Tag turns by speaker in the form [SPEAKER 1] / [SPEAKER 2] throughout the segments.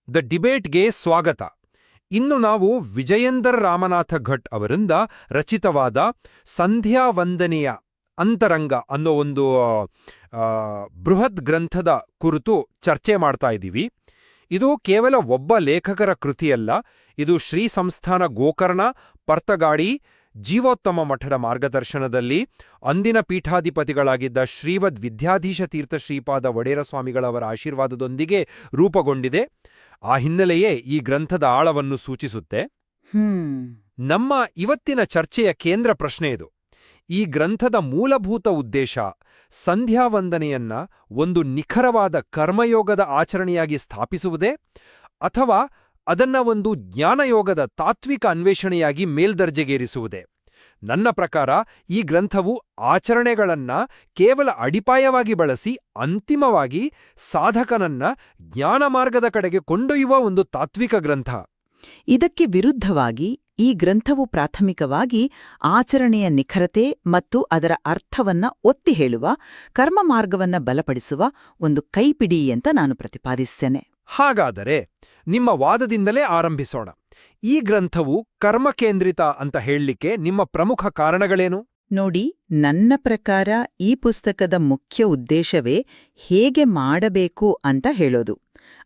[SPEAKER 1] The ಡಿಬೇಟ್ಗೆ ಸ್ವಾಗತ. ಇನ್ನು ನಾವು ವಿಜಯೇಂದ್ರ ರಾಮನಾಥ ಭಟ್ ಅವರಿಂದ ರಚಿತವಾದ ಸಂಧ್ಯಾ ವಂದನೆಯ ಅಂತರಂಗ ಅನ್ನೋ ಒಂದು ಬೃಹತ್ ಗ್ರಂಥದ ಕುರಿತು ಚರ್ಚೆ ಮಾಡ್ತಾ ಇದ್ದೀವಿ. ಇದು ಕೇವಲ ಒಬ್ಬ ಲೇಖಕರ ಕೃತಿಯಲ್ಲ, ಇದು ಶ್ರೀ ಸಂಸ್ಥಾನ ಗೋಕರ್ಣ ಪರ್ತಗಾಡಿ ಜೀವೋತ್ತಮ ಮಠದ ಮಾರ್ಗದರ್ಶನದಲ್ಲಿ ಅಂದಿನ ಪೀಠಾಧಿಪತಿಗಳಾಗಿದ್ದ ಶ್ರೀವದ್ ವಿದ್ಯಾಧೀಶ ತೀರ್ಥ ಶ್ರೀಪಾದ ವಡೇರ ಸ್ವಾಮಿಗಳವರ ಆಶೀರ್ವಾದದೊಂದಿಗೆ ರೂಪುಗೊಂಡಿದೆ. ಆ ಹಿನ್ನೆಲೆಯೇ ಈ ಗ್ರಂಥದ ಆಳವನ್ನು ಸೂಚಿಸುತ್ತೆ. ನಮ್ಮ ಇವತ್ತಿನ ಚರ್ಚೆಯ ಕೇಂದ್ರ ಪ್ರಶ್ನೆ ಇದು. ಈ ಗ್ರಂಥದ ಮೂಲಭೂತ ಉದ್ದೇಶ ಸಂಧ್ಯಾವಂದನೆಯನ್ನ ಒಂದು ನಿಖರವಾದ ಕರ್ಮಯೋಗದ ಆಚರಣೆಯಾಗಿ ಸ್ಥಾಪಿಸುವುದೇ, ಅಥವಾ ಅದನ್ನ ಒಂದು ಜ್ಞಾನಯೋಗದ ತಾತ್ವಿಕ ಅನ್ವೇಷಣೆಯಾಗಿ ಮೇಲ್ದರ್ಜೆಗೇರಿಸುವುದೇ? ನನ್ನ ಪ್ರಕಾರ ಈ ಗ್ರಂಥವು ಆಚರಣೆಗಳನ್ನ ಕೇವಲ ಅಡಿಪಾಯವಾಗಿ ಬಳಸಿ ಅಂತಿಮವಾಗಿ ಸಾಧಕನನ್ನ ಜ್ಞಾನಮಾರ್ಗದ ಕಡೆಗೆ ಕೊಂಡೊಯ್ಯುವ ಒಂದು ತಾತ್ವಿಕ ಗ್ರಂಥ.
[SPEAKER 2] ಇದಕ್ಕೆ ವಿರುದ್ಧವಾಗಿ ಈ ಗ್ರಂಥವು ಪ್ರಾಥಮಿಕವಾಗಿ ಆಚರಣೆಯ ನಿಖರತೆ ಮತ್ತು ಅದರ ಅರ್ಥವನ್ನ ಒತ್ತಿ ಹೇಳುವ ಕರ್ಮ ಮಾರ್ಗವನ್ನ ಬಲಪಡಿಸುವ ಒಂದು ಕೈಪಿಡಿ ಅಂತ ನಾನು ಪ್ರತಿಪಾದಿಸ್ತೇನೆ.
[SPEAKER 1] ಹಾಗಾದರೆ ನಿಮ್ಮ ವಾದದಿಂದಲೇ ಆರಂಭಿಸೋಣ. ಈ ಗ್ರಂಥವು ಕರ್ಮಕೇಂದ್ರಿತ ಅಂತ ಹೇಳಲಿಕ್ಕೆ ನಿಮ್ಮ ಪ್ರಮುಖ ಕಾರಣಗಳೇನು?
[SPEAKER 2] ನೋಡಿ, ನನ್ನ ಪ್ರಕಾರ ಈ ಪುಸ್ತಕದ ಮುಖ್ಯ ಉದ್ದೇಶವೇ ಹೇಗೆ ಮಾಡಬೇಕು ಅಂತ ಹೇಳೋದು.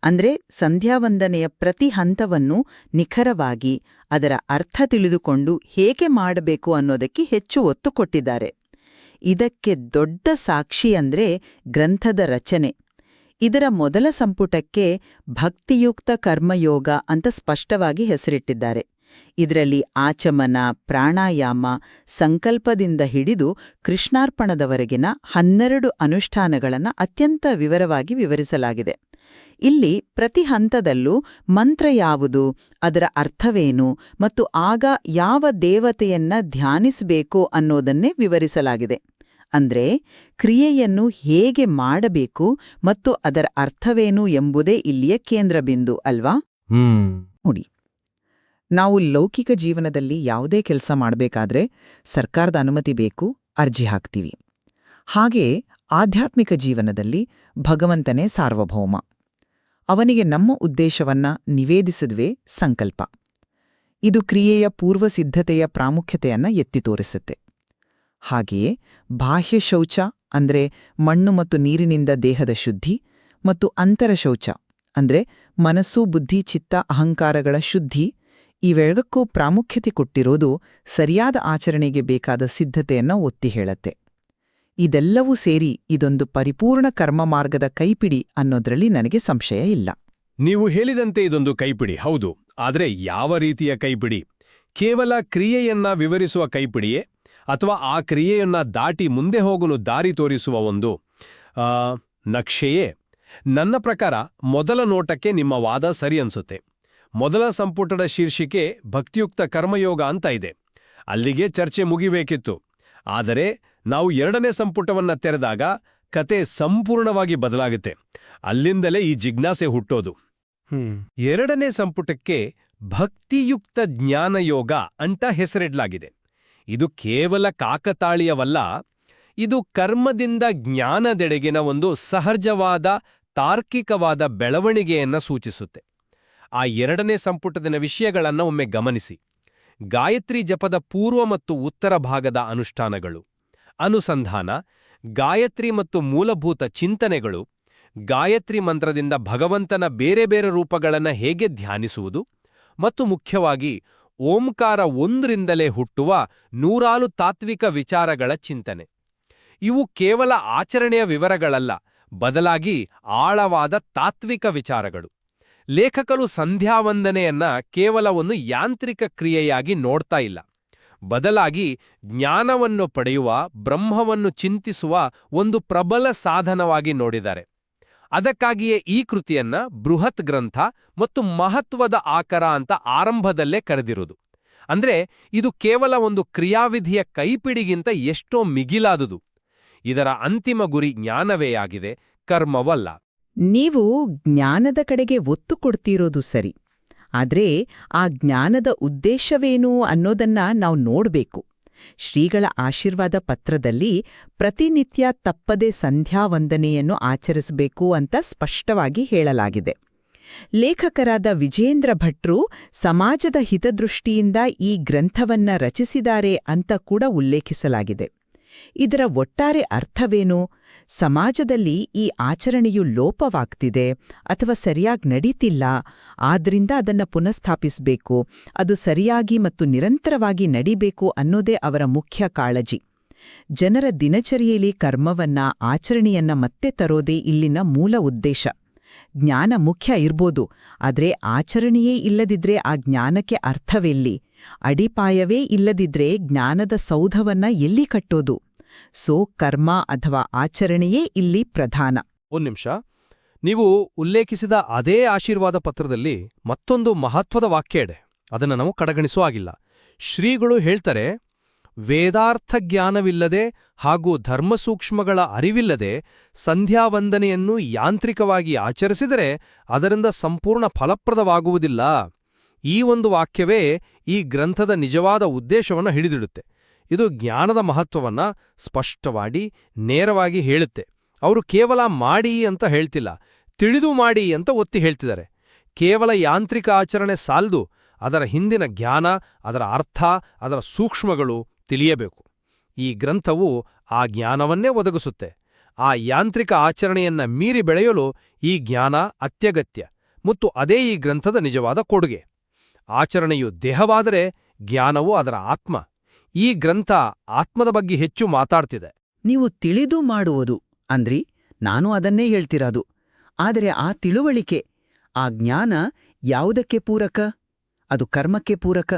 [SPEAKER 2] ಅಂದ್ರೆ ಸಂಧ್ಯಾವಂದನೆಯ ಪ್ರತಿ ಹಂತವನ್ನು ನಿಖರವಾಗಿ ಅದರ ಅರ್ಥ ತಿಳಿದುಕೊಂಡು ಹೇಗೆ ಮಾಡಬೇಕು ಅನ್ನೋದಕ್ಕೆ ಹೆಚ್ಚು ಒತ್ತು ಕೊಟ್ಟಿದ್ದಾರೆ. ಇದಕ್ಕೆ ದೊಡ್ಡ ಸಾಕ್ಷಿ ಅಂದ್ರೆ ಗ್ರಂಥದ ರಚನೆ. ಇದರ ಮೊದಲ ಸಂಪುಟಕ್ಕೆ ಭಕ್ತಿಯುಕ್ತ ಕರ್ಮಯೋಗ ಅಂತ ಸ್ಪಷ್ಟವಾಗಿ ಹೆಸರಿಟ್ಟಿದ್ದಾರೆ. ಇದರಲ್ಲಿ ಆಚಮನ, ಪ್ರಾಣಾಯಾಮ, ಸಂಕಲ್ಪದಿಂದ ಹಿಡಿದು ಕೃಷ್ಣಾರ್ಪಣದವರೆಗಿನ 12 ಅನುಷ್ಠಾನಗಳನ್ನು ಅತ್ಯಂತ ವಿವರವಾಗಿ ವಿವರಿಸಲಾಗಿದೆ. ಇಲ್ಲಿ ಪ್ರತಿ ಹಂತದಲ್ಲೂ ಮಂತ್ರ ಯಾವುದು, ಅದರ ಅರ್ಥವೇನು ಮತ್ತು ಆಗ ಯಾವ ದೇವತೆಯನ್ನ ಧ್ಯಾನಿಸಬೇಕು ಅನ್ನೋದನ್ನೇ ವಿವರಿಸಲಾಗಿದೆ. ಅಂದ್ರೆ ಕ್ರಿಯೆಯನ್ನು ಹೇಗೆ ಮಾಡಬೇಕು ಮತ್ತು ಅದರ ಅರ್ಥವೇನು ಎಂಬುದೇ ಇಲ್ಲಿಯ ಕೇಂದ್ರಬಿಂದು ಅಲ್ವಾ? ನೋಡಿ, ನಾವು ಲೌಕಿಕ ಜೀವನದಲ್ಲಿ ಯಾವುದೇ ಕೆಲಸ ಮಾಡಬೇಕಾದ್ರೆ ಸರ್ಕಾರದ ಅನುಮತಿ ಬೇಕು, ಅರ್ಜಿ ಹಾಕ್ತೀವಿ. ಹಾಗೆಯೇ ಆಧ್ಯಾತ್ಮಿಕ ಜೀವನದಲ್ಲಿ ಭಗವಂತನೇ ಸಾರ್ವಭೌಮ. ಅವನಿಗೆ ನಮ್ಮ ಉದ್ದೇಶವನ್ನ ನಿವೇದಿಸಿದ್ವೇ ಸಂಕಲ್ಪ. ಇದು ಕ್ರಿಯೆಯ ಪೂರ್ವಸಿದ್ಧತೆಯ ಪ್ರಾಮುಖ್ಯತೆಯನ್ನ ಎತ್ತಿ ತೋರಿಸುತ್ತೆ. ಹಾಗೆಯೇ ಬಾಹ್ಯ ಶೌಚ ಅಂದ್ರೆ ಮಣ್ಣು ಮತ್ತು ನೀರಿನಿಂದ ದೇಹದ ಶುದ್ಧಿ, ಮತ್ತು ಅಂತರ ಶೌಚ ಅಂದ್ರೆ ಮನಸ್ಸು, ಬುದ್ಧಿ, ಚಿತ್ತ, ಅಹಂಕಾರಗಳ ಶುದ್ಧಿ, ಇವೆರಡಕ್ಕೂ ಪ್ರಾಮುಖ್ಯತೆ ಕೊಟ್ಟಿರೋದು ಸರಿಯಾದ ಆಚರಣೆಗೆ ಬೇಕಾದ ಸಿದ್ಧತೆಯನ್ನ ಒತ್ತಿ ಹೇಳತ್ತೆ. ಇದೆಲ್ಲವೂ ಸೇರಿ ಇದೊಂದು ಪರಿಪೂರ್ಣ ಕರ್ಮ ಮಾರ್ಗದ ಕೈಪಿಡಿ ಅನ್ನೋದ್ರಲ್ಲಿ ನನಗೆ ಸಂಶಯ ಇಲ್ಲ.
[SPEAKER 3] ನೀವು ಹೇಳಿದಂತೆ ಇದೊಂದು ಕೈಪಿಡಿ ಹೌದು. ಆದರೆ ಯಾವ ರೀತಿಯ ಕೈಪಿಡಿ? ಕೇವಲ ಕ್ರಿಯೆಯನ್ನ ವಿವರಿಸುವ ಕೈಪಿಡಿಯೇ, ಅಥವಾ ಆ ಕ್ರಿಯೆಯನ್ನ ದಾಟಿ ಮುಂದೆ ಹೋಗಲು ದಾರಿ ತೋರಿಸುವ ಒಂದು ನಕ್ಷೆಯೇ? ನನ್ನ ಪ್ರಕಾರ ಮೊದಲ ನೋಟಕ್ಕೆ ನಿಮ್ಮ ವಾದ ಸರಿ ಅನ್ಸುತ್ತೆ. ಮೊದಲ ಸಂಪುಟದ ಶೀರ್ಷಿಕೆ ಭಕ್ತಿಯುಕ್ತ ಕರ್ಮಯೋಗ ಅಂತ ಇದೆ. ಅಲ್ಲಿಗೆ ಚರ್ಚೆ ಮುಗಿಬೇಕಿತ್ತು. ಆದರೆ ನಾವು 2ನೇ ಸಂಪುಟವನ್ನ ತೆರೆದಾಗ ಕತೆ ಸಂಪೂರ್ಣವಾಗಿ ಬದಲಾಗುತ್ತೆ. ಅಲ್ಲಿಂದಲೇ ಈ ಜಿಜ್ಞಾಸೆ ಹುಟ್ಟೋದು. 2ನೇ ಸಂಪುಟಕ್ಕೆ ಭಕ್ತಿಯುಕ್ತ ಜ್ಞಾನಯೋಗ ಅಂತ ಹೆಸರಿಡಲಾಗಿದೆ. ಇದು ಕೇವಲ ಕಾಕತಾಳೀಯವಲ್ಲ, ಇದು ಕರ್ಮದಿಂದ ಜ್ಞಾನದೆಡೆಗಿನ ಒಂದು ಸಹಜವಾದ ತಾರ್ಕಿಕವಾದ ಬೆಳವಣಿಗೆಯನ್ನ ಸೂಚಿಸುತ್ತೆ. ಆ 2ನೇ ಸಂಪುಟದ ವಿಷಯಗಳನ್ನು ಒಮ್ಮೆ ಗಮನಿಸಿ. ಗಾಯತ್ರಿ ಜಪದ ಪೂರ್ವ ಮತ್ತು ಉತ್ತರ ಭಾಗದ ಅನುಷ್ಠಾನಗಳು, ಅನುಸಂಧಾನ, ಗಾಯತ್ರಿ ಮತ್ತು ಮೂಲಭೂತ ಚಿಂತನೆಗಳು, ಗಾಯತ್ರಿ ಮಂತ್ರದಿಂದ ಭಗವಂತನ ಬೇರೆ ಬೇರೆ ರೂಪಗಳನ್ನು ಹೇಗೆ ಧ್ಯಾನಿಸುವುದು, ಮತ್ತು ಮುಖ್ಯವಾಗಿ ಓಂಕಾರ ಒಂದರಿಂದಲೇ ಹುಟ್ಟುವ 100 ತಾತ್ವಿಕ ವಿಚಾರಗಳ ಚಿಂತನೆ. ಇವು ಕೇವಲ ಆಚರಣೆಯ ವಿವರಗಳಲ್ಲ, ಬದಲಾಗಿ ಆಳವಾದ ತಾತ್ವಿಕ ವಿಚಾರಗಳು. ಲೇಖಕರು ಸಂಧ್ಯಾವಂದನೆಯನ್ನ ಕೇವಲ ಒಂದು ಯಾಂತ್ರಿಕ ಕ್ರಿಯೆಯಾಗಿ ನೋಡ್ತಾ ಇಲ್ಲ, ಬದಲಾಗಿ ಜ್ಞಾನವನ್ನು ಪಡೆಯುವ, ಬ್ರಹ್ಮವನ್ನು ಚಿಂತಿಸುವ ಒಂದು ಪ್ರಬಲ ಸಾಧನವಾಗಿ ನೋಡಿದ್ದಾರೆ. ಅದಕ್ಕಾಗಿಯೇ ಈ ಕೃತಿಯನ್ನ ಬೃಹತ್ ಗ್ರಂಥ ಮತ್ತು ಮಹತ್ವದ ಆಕರ ಅಂತ ಆರಂಭದಲ್ಲೇ ಕರೆದಿರುವುದು. ಅಂದ್ರೆ ಇದು ಕೇವಲ ಒಂದು ಕ್ರಿಯಾವಿಧಿಯ ಕೈಪಿಡಿಗಿಂತ ಎಷ್ಟೋ ಮಿಗಿಲಾದುದು. ಇದರ ಅಂತಿಮ ಗುರಿ ಜ್ಞಾನವೇ ಆಗಿದೆ, ಕರ್ಮವಲ್ಲ.
[SPEAKER 2] ನೀವು ಜ್ಞಾನದ ಕಡೆಗೆ ಒತ್ತು ಕೊಡ್ತಿರೋದು ಸರಿ. ಆದ್ರೆ ಆ ಜ್ಞಾನದ ಉದ್ದೇಶವೇನು ಅನ್ನೋದನ್ನ ನಾವು ನೋಡ್ಬೇಕು. ಶ್ರೀಗಳ ಆಶೀರ್ವಾದ ಪತ್ರದಲ್ಲಿ ಪ್ರತಿನಿತ್ಯ ತಪ್ಪದೆ ಸಂಧ್ಯಾವಂದನೆಯನ್ನು ಆಚರಿಸಬೇಕು ಅಂತ ಸ್ಪಷ್ಟವಾಗಿ ಹೇಳಲಾಗಿದೆ. ಲೇಖಕರಾದ ವಿಜೇಂದ್ರ ಭಟ್ರು ಸಮಾಜದ ಹಿತದೃಷ್ಟಿಯಿಂದ ಈ ಗ್ರಂಥವನ್ನ ರಚಿಸಿದ್ದಾರೆ ಅಂತ ಕೂಡ ಉಲ್ಲೇಖಿಸಲಾಗಿದೆ. ಇದರ ಒಟ್ಟಾರೆ ಅರ್ಥವೇನು? ಸಮಾಜದಲ್ಲಿ ಈ ಆಚರಣೆಯು ಲೋಪವಾಗ್ತಿದೆ ಅಥವಾ ಸರಿಯಾಗಿ ನಡೀತಿಲ್ಲ, ಆದ್ರಿಂದ ಅದನ್ನ ಪುನಃಸ್ಥಾಪಿಸಬೇಕು, ಅದು ಸರಿಯಾಗಿ ಮತ್ತು ನಿರಂತರವಾಗಿ ನಡಿಬೇಕು ಅನ್ನೋದೇ ಅವರ ಮುಖ್ಯ ಕಾಳಜಿ. ಜನರ ದಿನಚರಿಯಲ್ಲಿ ಕರ್ಮವನ್ನ, ಆಚರಣೆಯನ್ನ ಮತ್ತೆ ತರೋದೇ ಇಲ್ಲಿನ ಮೂಲ ಉದ್ದೇಶ. ಜ್ಞಾನ ಮುಖ್ಯ ಇರ್ಬೋದು, ಆದ್ರೆ ಆಚರಣೆಯೇ ಇಲ್ಲದಿದ್ರೆ ಆ ಜ್ಞಾನಕ್ಕೆ ಅರ್ಥವೆಲ್ಲಿ? ಅಡಿಪಾಯವೇ ಇಲ್ಲದಿದ್ರೆ ಜ್ಞಾನದ ಸೌಧವನ್ನ ಎಲ್ಲಿ ಕಟ್ಟೋದು? ಸೋ ಕರ್ಮ ಅಥವಾ ಆಚರಣೆಯೇ ಇಲ್ಲಿ ಪ್ರಧಾನ.
[SPEAKER 4] ಒಂದ್ ನಿಮಿಷ, ನೀವು ಉಲ್ಲೇಖಿಸಿದ ಅದೇ ಆಶೀರ್ವಾದ ಪತ್ರದಲ್ಲಿ ಮತ್ತೊಂದು ಮಹತ್ವದ ವಾಕ್ಯ ಇದೆ. ಅದನ್ನು ನಾವು ಕಡೆಗಣಿಸೋ ಆಗಿಲ್ಲ. ಶ್ರೀಗಳು ಹೇಳ್ತಾರೆ, ವೇದಾರ್ಥ ಜ್ಞಾನವಿಲ್ಲದೆ ಹಾಗೂ ಧರ್ಮಸೂಕ್ಷ್ಮಗಳ ಅರಿವಿಲ್ಲದೆ ಸಂಧ್ಯಾವಂದನೆಯನ್ನು ಯಾಂತ್ರಿಕವಾಗಿ ಆಚರಿಸಿದರೆ ಅದರಿಂದ ಸಂಪೂರ್ಣ ಫಲಪ್ರದವಾಗುವುದಿಲ್ಲ. ಈ ಒಂದು ವಾಕ್ಯವೇ ಈ ಗ್ರಂಥದ ನಿಜವಾದ ಉದ್ದೇಶವನ್ನು ಹಿಡಿದಿಡುತ್ತೆ. ಇದು ಜ್ಞಾನದ ಮಹತ್ವವನ್ನ ಸ್ಪಷ್ಟವಾಗಿ, ನೇರವಾಗಿ ಹೇಳುತ್ತೆ. ಅವರು ಕೇವಲ ಮಾಡಿ ಅಂತ ಹೇಳ್ತಿಲ್ಲ, ತಿಳಿದು ಮಾಡಿ ಅಂತ ಒತ್ತಿ ಹೇಳ್ತಿದ್ದಾರೆ. ಕೇವಲ ಯಾಂತ್ರಿಕ ಆಚರಣೆ ಸಾಲ್ದು, ಅದರ ಹಿಂದಿನ ಜ್ಞಾನ, ಅದರ ಅರ್ಥ, ಅದರ ಸೂಕ್ಷ್ಮಗಳು ತಿಳಿಯಬೇಕು. ಈ ಗ್ರಂಥವು ಆ ಜ್ಞಾನವನ್ನೇ ಒದಗಿಸುತ್ತೆ. ಆ ಯಾಂತ್ರಿಕ ಆಚರಣೆಯನ್ನ ಮೀರಿ ಬೆಳೆಯಲು ಈ ಜ್ಞಾನ ಅತ್ಯಗತ್ಯ, ಮತ್ತು ಅದೇ ಈ ಗ್ರಂಥದ ನಿಜವಾದ ಕೊಡುಗೆ. ಆಚರಣೆಯು ದೇಹವಾದರೆ ಜ್ಞಾನವು ಅದರ ಆತ್ಮ. ಈ ಗ್ರಂಥ ಆತ್ಮದ ಬಗ್ಗೆ ಹೆಚ್ಚು ಮಾತಾಡ್ತಿದೆ.
[SPEAKER 5] ನೀವು ತಿಳಿದು ಮಾಡುವುದು ಅಂದ್ರಿ, ನಾನು ಅದನ್ನೇ ಹೇಳ್ತಿರೋದು. ಆದರೆ ಆ ತಿಳುವಳಿಕೆ, ಆ ಜ್ಞಾನ ಯಾವುದಕ್ಕೆ ಪೂರಕ? ಅದು ಕರ್ಮಕ್ಕೆ ಪೂರಕ.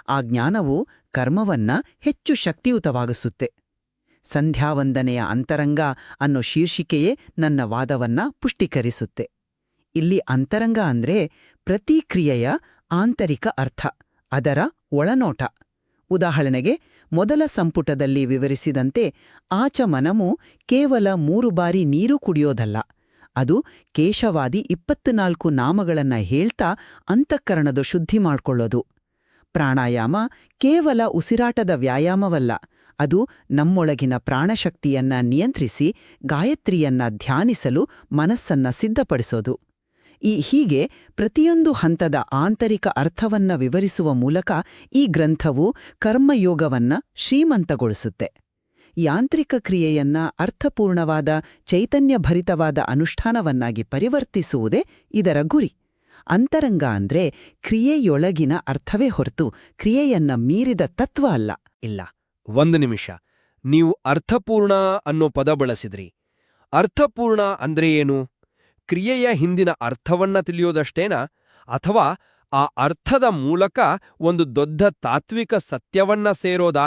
[SPEAKER 5] ಆ ಜ್ಞಾನವು ಕರ್ಮವನ್ನ ಹೆಚ್ಚು ಶಕ್ತಿಯುತವಾಗಿಸುತ್ತೆ. ಸಂಧ್ಯಾವಂದನೆಯ ಅಂತರಂಗ ಅನ್ನೋ ಶೀರ್ಷಿಕೆಯೇ ನನ್ನ ವಾದವನ್ನ ಪುಷ್ಟೀಕರಿಸುತ್ತೆ. ಇಲ್ಲಿ ಅಂತರಂಗ ಅಂದ್ರೆ ಪ್ರತಿ ಕ್ರಿಯೆಯ ಆಂತರಿಕ ಅರ್ಥ, ಅದರ ಒಳನೋಟ. ಉದಾಹರಣೆಗೆ, ಮೊದಲ ಸಂಪುಟದಲ್ಲಿ ವಿವರಿಸಿದಂತೆ ಆಚಮನವು ಕೇವಲ 3 ಬಾರಿ ನೀರು ಕುಡಿಯೋದಲ್ಲ. ಅದು ಕೇಶವಾದಿ 24 ನಾಮಗಳನ್ನ ಹೇಳ್ತಾ ಅಂತಃಕರಣದ ಶುದ್ಧಿ ಮಾಡ್ಕೊಳ್ಳೋದು. ಪ್ರಾಣಾಯಾಮ ಕೇವಲ ಉಸಿರಾಟದ ವ್ಯಾಯಾಮವಲ್ಲ, ಅದು ನಮ್ಮೊಳಗಿನ ಪ್ರಾಣಶಕ್ತಿಯನ್ನ ನಿಯಂತ್ರಿಸಿ ಗಾಯತ್ರಿಯನ್ನ ಧ್ಯಾನಿಸಲು ಮನಸ್ಸನ್ನ ಸಿದ್ಧಪಡಿಸೋದು. ಹೀಗೆ ಪ್ರತಿಯೊಂದು ಹಂತದ ಆಂತರಿಕ ಅರ್ಥವನ್ನ ವಿವರಿಸುವ ಮೂಲಕ ಈ ಗ್ರಂಥವು ಕರ್ಮಯೋಗವನ್ನ ಶ್ರೀಮಂತಗೊಳಿಸುತ್ತೆ. ಯಾಂತ್ರಿಕ ಕ್ರಿಯೆಯನ್ನ ಅರ್ಥಪೂರ್ಣವಾದ, ಚೈತನ್ಯಭರಿತವಾದ ಅನುಷ್ಠಾನವನ್ನಾಗಿ ಪರಿವರ್ತಿಸುವುದೇ ಇದರ ಗುರಿ. ಅಂತರಂಗ ಅಂದ್ರೆ ಕ್ರಿಯೆಯೊಳಗಿನ ಅರ್ಥವೇ ಹೊರತು ಕ್ರಿಯೆಯನ್ನ ಮೀರಿದ ತತ್ವ ಅಲ್ಲ.
[SPEAKER 4] ಇಲ್ಲ, ಒಂದು ನಿಮಿಷ, ನೀವು ಅರ್ಥಪೂರ್ಣ ಅನ್ನೋ ಪದ ಬಳಸಿದ್ರಿ. ಅರ್ಥಪೂರ್ಣ ಅಂದ್ರೆ ಏನು? ಕ್ರಿಯೆಯ ಹಿಂದಿನ ಅರ್ಥವನ್ನ ತಿಳಿಯೋದಷ್ಟೇನಾ, ಅಥವಾ ಆ ಅರ್ಥದ ಮೂಲಕ ಒಂದು ದೊಡ್ಡ ತಾತ್ವಿಕ ಸತ್ಯವನ್ನ ಸೇರೋದಾ?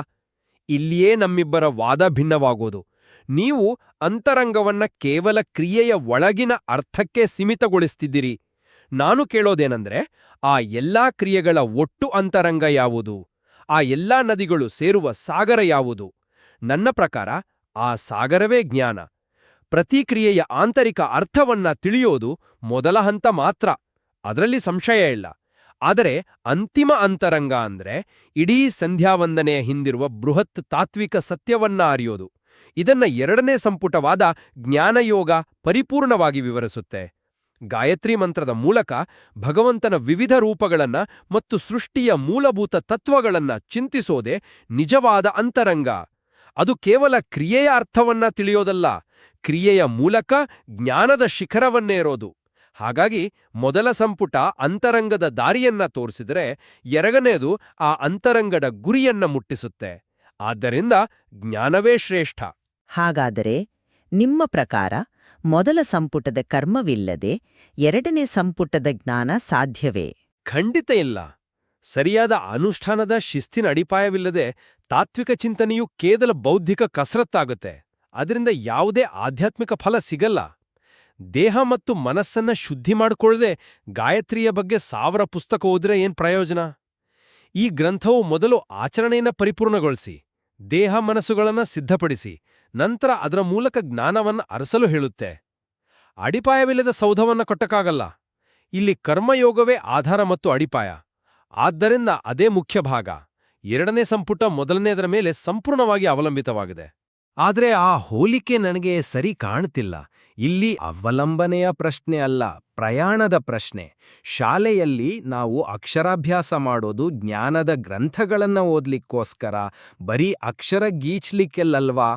[SPEAKER 4] ಇಲ್ಲಿಯೇ ನಮ್ಮಿಬ್ಬರ ವಾದ ಭಿನ್ನವಾಗೋದು. ನೀವು ಅಂತರಂಗವನ್ನ ಕೇವಲ ಕ್ರಿಯೆಯ ಒಳಗಿನ ಅರ್ಥಕ್ಕೆ ಸೀಮಿತಗೊಳಿಸ್ತಿದ್ದೀರಿ. ನಾನು ಕೇಳೋದೇನಂದ್ರೆ, ಆ ಎಲ್ಲಾ ಕ್ರಿಯೆಗಳ ಒಟ್ಟು ಅಂತರಂಗ ಯಾವುದು? ಆ ಎಲ್ಲಾ ನದಿಗಳು ಸೇರುವ ಸಾಗರ ಯಾವುದು? ನನ್ನ ಪ್ರಕಾರ ಆ ಸಾಗರವೇ ಜ್ಞಾನ. ಪ್ರತಿಕ್ರಿಯೆಯ ಆಂತರಿಕ ಅರ್ಥವನ್ನ ತಿಳಿಯೋದು ಮೊದಲ ಹಂತ ಮಾತ್ರ, ಅದರಲ್ಲಿ ಸಂಶಯ ಇಲ್ಲ. ಆದರೆ ಅಂತಿಮ ಅಂತರಂಗ ಅಂದ್ರೆ ಇಡೀ ಸಂಧ್ಯಾವಂದನೆಯ ಹಿಂದಿರುವ ಬೃಹತ್ ತಾತ್ವಿಕ ಸತ್ಯವನ್ನ ಅರಿಯೋದು. ಇದನ್ನ 2ನೇ ಸಂಪುಟವಾದ ಜ್ಞಾನಯೋಗ ಪರಿಪೂರ್ಣವಾಗಿ ವಿವರಿಸುತ್ತೆ. ಗಾಯತ್ರಿ ಮಂತ್ರದ ಮೂಲಕ ಭಗವಂತನ ವಿವಿಧ ರೂಪಗಳನ್ನ ಮತ್ತು ಸೃಷ್ಟಿಯ ಮೂಲಭೂತ ತತ್ವಗಳನ್ನ ಚಿಂತಿಸೋದೇ ನಿಜವಾದ ಅಂತರಂಗ. ಅದು ಕೇವಲ ಕ್ರಿಯೆಯ ಅರ್ಥವನ್ನ ತಿಳಿಯೋದಲ್ಲ, ಕ್ರಿಯೆಯ ಮೂಲಕ ಜ್ಞಾನದ ಶಿಖರವನ್ನೇರೋದು. ಹಾಗಾಗಿ ಮೊದಲ ಸಂಪುಟ ಅಂತರಂಗದ ದಾರಿಯನ್ನ ತೋರಿಸಿದರೆ, 2ನೇದು ಆ ಅಂತರಂಗದ ಗುರಿಯನ್ನ ಮುಟ್ಟಿಸುತ್ತೆ. ಆದ್ದರಿಂದ ಜ್ಞಾನವೇ ಶ್ರೇಷ್ಠ.
[SPEAKER 2] ಹಾಗಾದರೆ ನಿಮ್ಮ ಪ್ರಕಾರ ಮೊದಲ ಸಂಪುಟದ ಕರ್ಮವಿಲ್ಲದೆ 2ನೇ ಸಂಪುಟದ ಜ್ಞಾನ ಸಾಧ್ಯವೇ?
[SPEAKER 4] ಖಂಡಿತ ಇಲ್ಲ. ಸರಿಯಾದ ಅನುಷ್ಠಾನದ ಶಿಸ್ತಿನ ಅಡಿಪಾಯವಿಲ್ಲದೆ ತಾತ್ವಿಕ ಚಿಂತನೆಯು ಕೇವಲ ಬೌದ್ಧಿಕ ಕಸರತ್ತಾಗುತ್ತೆ. ಅದರಿಂದ ಯಾವುದೇ ಆಧ್ಯಾತ್ಮಿಕ ಫಲ ಸಿಗಲ್ಲ. ದೇಹ ಮತ್ತು ಮನಸ್ಸನ್ನ ಶುದ್ಧಿ ಮಾಡಿಕೊಳ್ಳದೆ ಗಾಯತ್ರಿಯ ಬಗ್ಗೆ 1000 ಪುಸ್ತಕ ಓದಿದ್ರೆ ಏನ್ ಪ್ರಯೋಜನ? ಈ ಗ್ರಂಥವು ಮೊದಲು ಆಚರಣೆಯನ್ನ ಪರಿಪೂರ್ಣಗೊಳಿಸಿ, ದೇಹ ಮನಸ್ಸುಗಳನ್ನ ಸಿದ್ಧಪಡಿಸಿ, ನಂತರ ಅದರ ಮೂಲಕ ಜ್ಞಾನವನ್ನ ಅರಸಲು ಹೇಳುತ್ತೆ. ಅಡಿಪಾಯವಿಲ್ಲದ ಸೌಧವನ್ನ ಕಟ್ಟಕ್ಕಾಗಲ್ಲ. ಇಲ್ಲಿ ಕರ್ಮಯೋಗವೇ ಆಧಾರ ಮತ್ತು ಅಡಿಪಾಯ. ಆದ್ದರಿಂದ ಅದೇ ಮುಖ್ಯ ಭಾಗ. 2ನೇ ಸಂಪುಟ ಮೊದಲನೇದರ ಮೇಲೆ ಸಂಪೂರ್ಣವಾಗಿ ಅವಲಂಬಿತವಾಗಿದೆ. ಆದ್ರೆ ಆ ಹೋಲಿಕೆ ನನಗೆ ಸರಿ ಕಾಣ್ತಿಲ್ಲ. ಇಲ್ಲಿ ಅವಲಂಬನೆಯ ಪ್ರಶ್ನೆ ಅಲ್ಲ, ಪ್ರಯಾಣದ ಪ್ರಶ್ನೆ. ಶಾಲೆಯಲ್ಲಿ ನಾವು ಅಕ್ಷರಾಭ್ಯಾಸ ಮಾಡೋದು ಜ್ಞಾನದ ಗ್ರಂಥಗಳನ್ನ ಓದ್ಲಿಕ್ಕೋಸ್ಕರ, ಬರೀ ಅಕ್ಷರ ಗೀಚ್ಲಿಕ್ಕೆಲ್ಲಲ್ವಾ?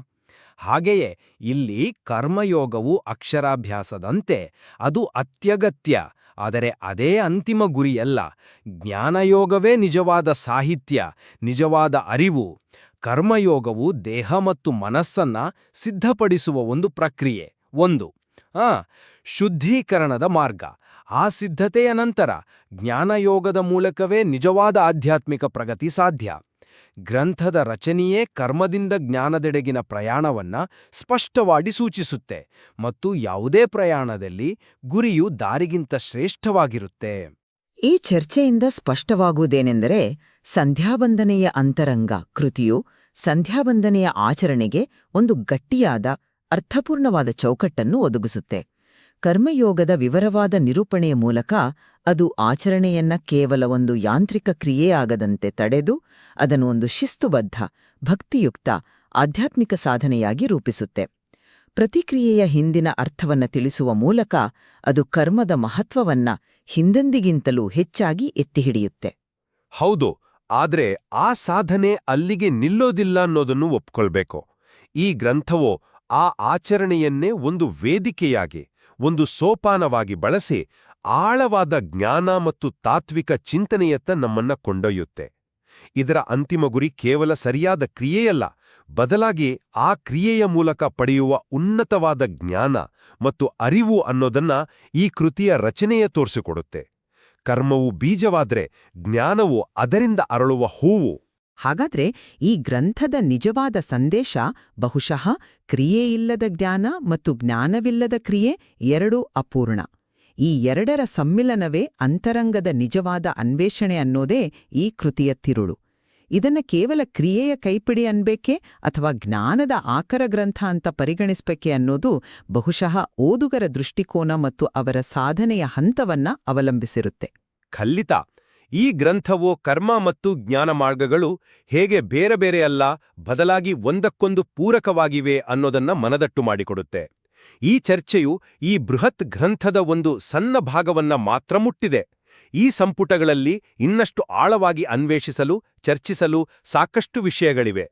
[SPEAKER 4] ಹಾಗೆಯೇ ಇಲ್ಲಿ ಕರ್ಮಯೋಗವು ಅಕ್ಷರಾಭ್ಯಾಸದಂತೆ, ಅದು ಅತ್ಯಗತ್ಯ. ಆದರೆ ಅದೇ ಅಂತಿಮ ಗುರಿಯಲ್ಲ. ಜ್ಞಾನಯೋಗವೇ ನಿಜವಾದ ಸಾಹಿತ್ಯ, ನಿಜವಾದ ಅರಿವು. ಕರ್ಮಯೋಗವು ದೇಹ ಮತ್ತು ಮನಸ್ಸನ್ನ ಸಿದ್ಧಪಡಿಸುವ ಒಂದು ಪ್ರಕ್ರಿಯೆ, ಶುದ್ಧೀಕರಣದ ಮಾರ್ಗ. ಆ ಸಿದ್ಧತೆಯ ನಂತರ ಜ್ಞಾನಯೋಗದ ಮೂಲಕವೇ ನಿಜವಾದ ಆಧ್ಯಾತ್ಮಿಕ ಪ್ರಗತಿ ಸಾಧ್ಯ. ಗ್ರಂಥದ ರಚನೆಯೇ ಕರ್ಮದಿಂದ ಜ್ಞಾನದೆಡೆಗಿನ ಪ್ರಯಾಣವನ್ನ ಸ್ಪಷ್ಟವಾಗಿ ಸೂಚಿಸುತ್ತೆ, ಮತ್ತು ಯಾವುದೇ ಪ್ರಯಾಣದಲ್ಲಿ ಗುರಿಯು ದಾರಿಗಿಂತ ಶ್ರೇಷ್ಠವಾಗಿರುತ್ತೆ.
[SPEAKER 2] ಈ ಚರ್ಚೆಯಿಂದ ಸ್ಪಷ್ಟವಾಗುವುದೇನೆಂದರೆ, ಸಂಧ್ಯಾವಂದನೆಯ ಅಂತರಂಗ ಕೃತಿಯು ಸಂಧ್ಯಾವಂದನೆಯ ಆಚರಣೆಗೆ ಒಂದು ಗಟ್ಟಿಯಾದ, ಅರ್ಥಪೂರ್ಣವಾದ ಚೌಕಟ್ಟನ್ನು ಒದಗಿಸುತ್ತೆ. ಕರ್ಮಯೋಗದ ವಿವರವಾದ ನಿರೂಪಣೆಯ ಮೂಲಕ ಅದು ಆಚರಣೆಯನ್ನ ಕೇವಲ ಒಂದು ಯಾಂತ್ರಿಕ ಕ್ರಿಯೆಯಾಗದಂತೆ ತಡೆದು ಅದನ್ನು ಒಂದು ಶಿಸ್ತುಬದ್ಧ, ಭಕ್ತಿಯುಕ್ತ ಆಧ್ಯಾತ್ಮಿಕ ಸಾಧನೆಯಾಗಿ ರೂಪಿಸುತ್ತೆ. ಪ್ರತಿಕ್ರಿಯೆಯ ಹಿಂದಿನ ಅರ್ಥವನ್ನ ತಿಳಿಸುವ ಮೂಲಕ ಅದು ಕರ್ಮದ ಮಹತ್ವವನ್ನ ಹಿಂದೆಂದಿಗಿಂತಲೂ ಹೆಚ್ಚಾಗಿ ಎತ್ತಿಹಿಡಿಯುತ್ತೆ.
[SPEAKER 3] ಹೌದು, ಆದ್ರೆ ಆ ಸಾಧನೆ ಅಲ್ಲಿಗೆ ನಿಲ್ಲೋದಿಲ್ಲ ಅನ್ನೋದನ್ನು ಒಪ್ಕೊಳ್ಬೇಕು. ಈ ಗ್ರಂಥವೋ ಆ ಆಚರಣೆಯನ್ನೇ ಒಂದು ವೇದಿಕೆಯಾಗಿ, ಒಂದು ಸೋಪಾನವಾಗಿ ಬಳಸಿ ಆಳವಾದ ಜ್ಞಾನ ಮತ್ತು ತಾತ್ವಿಕ ಚಿಂತನೆಯತ್ತ ನಮ್ಮನ್ನ ಕೊಂಡೊಯ್ಯುತ್ತೆ. ಇದರ ಅಂತಿಮ ಗುರಿ ಕೇವಲ ಸರಿಯಾದ ಕ್ರಿಯೆಯಲ್ಲ, ಬದಲಾಗಿ ಆ ಕ್ರಿಯೆಯ ಮೂಲಕ ಪಡೆಯುವ ಉನ್ನತವಾದ ಜ್ಞಾನ ಮತ್ತು ಅರಿವು ಅನ್ನೋದನ್ನ ಈ ಕೃತಿಯ ರಚನೆಯೇ ತೋರಿಸಿಕೊಡುತ್ತೆ. ಕರ್ಮವು ಬೀಜವಾದ್ರೆ ಜ್ಞಾನವು ಅದರಿಂದ ಅರಳುವ ಹೂವು.
[SPEAKER 5] ಹಾಗಾದ್ರೆ ಈ ಗ್ರಂಥದ ನಿಜವಾದ ಸಂದೇಶ ಬಹುಶಃ ಕ್ರಿಯೆಯಿಲ್ಲದ ಜ್ಞಾನ ಮತ್ತು ಜ್ಞಾನವಿಲ್ಲದ ಕ್ರಿಯೆ ಎರಡೂ ಅಪೂರ್ಣ. ಈ ಎರಡರ ಸಮ್ಮಿಲನವೇ ಅಂತರಂಗದ ನಿಜವಾದ ಅನ್ವೇಷಣೆ ಅನ್ನೋದೇ ಈ ಕೃತಿಯ ತಿರುಳು. ಇದನ್ನ ಕೇವಲ ಕ್ರಿಯೆಯ ಕೈಪಿಡಿ ಅನ್ಬೇಕೆ ಅಥವಾ ಜ್ಞಾನದ ಆಕರ ಗ್ರಂಥ ಅಂತ ಪರಿಗಣಿಸ್ಬೇಕೆ ಅನ್ನೋದು ಬಹುಶಃ ಓದುಗರ ದೃಷ್ಟಿಕೋನ ಮತ್ತು ಅವರ ಸಾಧನೆಯ ಹಂತವನ್ನ ಅವಲಂಬಿಸಿರುತ್ತೆ.
[SPEAKER 3] ಖಂಡಿತ. ಈ ಗ್ರಂಥವು ಕರ್ಮ ಮತ್ತು ಜ್ಞಾನ ಮಾರ್ಗಗಳು ಹೇಗೆ ಬೇರೆ ಬೇರೆ ಅಲ್ಲ, ಬದಲಾಗಿ ಒಂದಕ್ಕೊಂದು ಪೂರಕವಾಗಿವೆ ಅನ್ನೋದನ್ನ ಮನದಟ್ಟು ಮಾಡಿಕೊಡುತ್ತೆ. ಈ ಚರ್ಚೆಯು ಈ ಬೃಹತ್ ಗ್ರಂಥದ ಒಂದು ಸಣ್ಣ ಭಾಗವನ್ನ ಮಾತ್ರ ಮುಟ್ಟಿದೆ. ಈ ಸಂಪುಟಗಳಲ್ಲಿ ಇನ್ನಷ್ಟು ಆಳವಾಗಿ ಅನ್ವೇಷಿಸಲು, ಚರ್ಚಿಸಲು ಸಾಕಷ್ಟು ವಿಷಯಗಳಿವೆ.